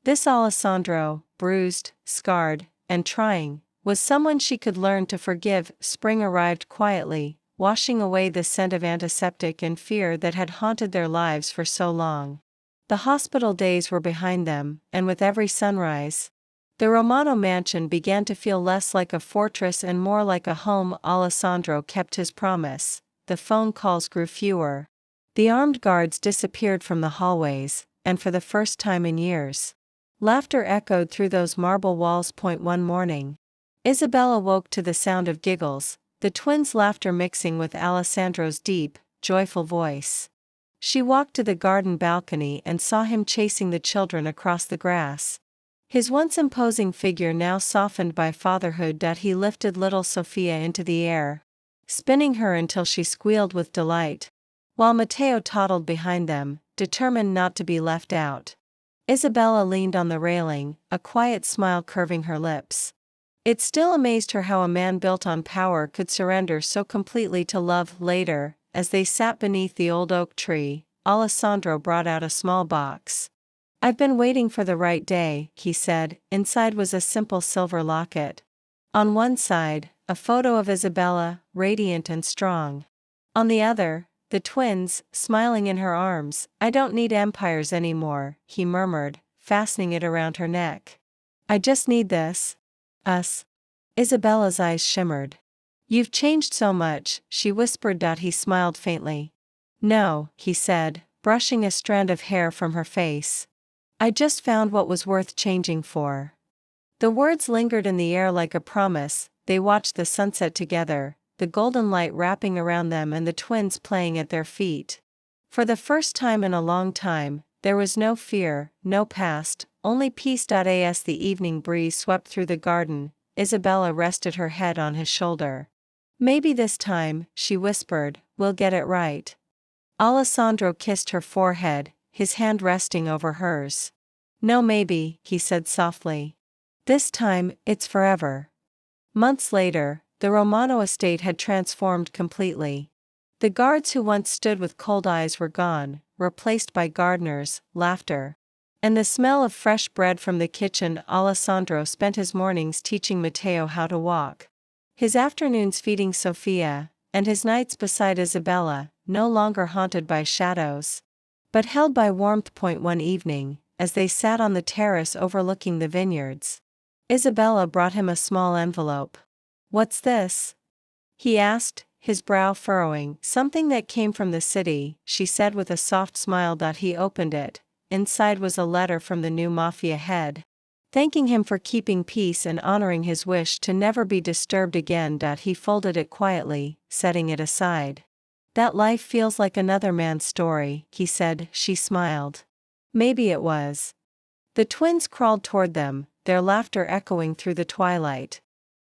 This Alessandro, bruised, scarred, and trying, was someone she could learn to forgive. Spring arrived quietly, washing away the scent of antiseptic and fear that had haunted their lives for so long. The hospital days were behind them, and with every sunrise, the Romano mansion began to feel less like a fortress and more like a home. Alessandro kept his promise. The phone calls grew fewer. The armed guards disappeared from the hallways, and for the first time in years, laughter echoed through those marble walls. One morning, Isabella woke to the sound of giggles, the twins' laughter mixing with Alessandro's deep, joyful voice. She walked to the garden balcony and saw him chasing the children across the grass. His once imposing figure now softened by fatherhood. He lifted little Sofia into the air, spinning her until she squealed with delight, while Matteo toddled behind them, determined not to be left out. Isabella leaned on the railing, a quiet smile curving her lips. It still amazed her how a man built on power could surrender so completely to love. Later, as they sat beneath the old oak tree, Alessandro brought out a small box. "I've been waiting for the right day," he said. Inside was a simple silver locket. On one side, a photo of Isabella, radiant and strong. On the other, the twins, smiling in her arms. "I don't need empires anymore," he murmured, fastening it around her neck. "I just need this. Us." Isabella's eyes shimmered. "You've changed so much," she whispered. He smiled faintly. "No," he said, brushing a strand of hair from her face. "I just found what was worth changing for." The words lingered in the air like a promise. They watched the sunset together, the golden light wrapping around them and the twins playing at their feet. For the first time in a long time, there was no fear, no past, only peace. As the evening breeze swept through the garden, Isabella rested her head on his shoulder. "Maybe this time," she whispered, "we'll get it right." Alessandro kissed her forehead, his hand resting over hers. "No maybe," he said softly. "This time, it's forever." Months later, the Romano estate had transformed completely. The guards who once stood with cold eyes were gone, replaced by gardeners, laughter, and the smell of fresh bread from the kitchen. Alessandro spent his mornings teaching Matteo how to walk, his afternoons feeding Sofia, and his nights beside Isabella, no longer haunted by shadows, but held by warmth. One evening, as they sat on the terrace overlooking the vineyards, Isabella brought him a small envelope. "What's this?" he asked, his brow furrowing. "Something that came from the city," she said with a soft smile. He opened it. Inside was a letter from the new Mafia head, thanking him for keeping peace and honoring his wish to never be disturbed again. He folded it quietly, setting it aside. "That life feels like another man's story," he said. She smiled. "Maybe it was." The twins crawled toward them, their laughter echoing through the twilight.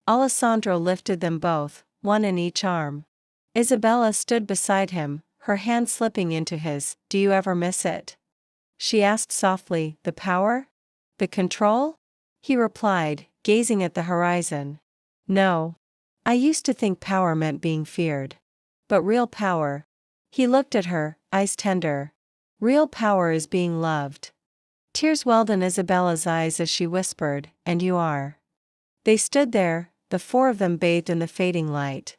Alessandro lifted them both, one in each arm. Isabella stood beside him, her hand slipping into his. "Do you ever miss it?" she asked softly. "The power? The control?" He replied, gazing at the horizon. "No. I used to think power meant being feared. But real power." He looked at her, eyes tender. "Real power is being loved." Tears welled in Isabella's eyes as she whispered, "And you are." They stood there, the four of them bathed in the fading light.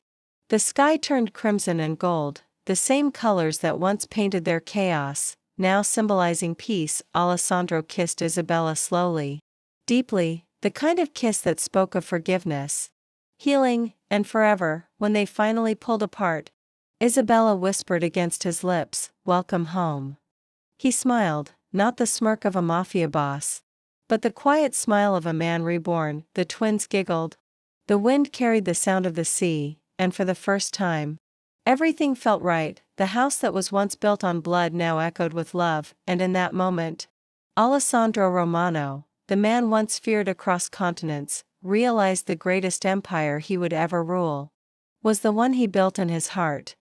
The sky turned crimson and gold, the same colors that once painted their chaos, now symbolizing peace. Alessandro kissed Isabella slowly. Deeply, the kind of kiss that spoke of forgiveness, healing, and forever. When they finally pulled apart, Isabella whispered against his lips, "Welcome home." He smiled, not the smirk of a mafia boss, but the quiet smile of a man reborn. The twins giggled. The wind carried the sound of the sea, and for the first time, everything felt right. The house that was once built on blood now echoed with love, and in that moment, Alessandro Romano, the man once feared across continents, realized the greatest empire he would ever rule was the one he built in his heart.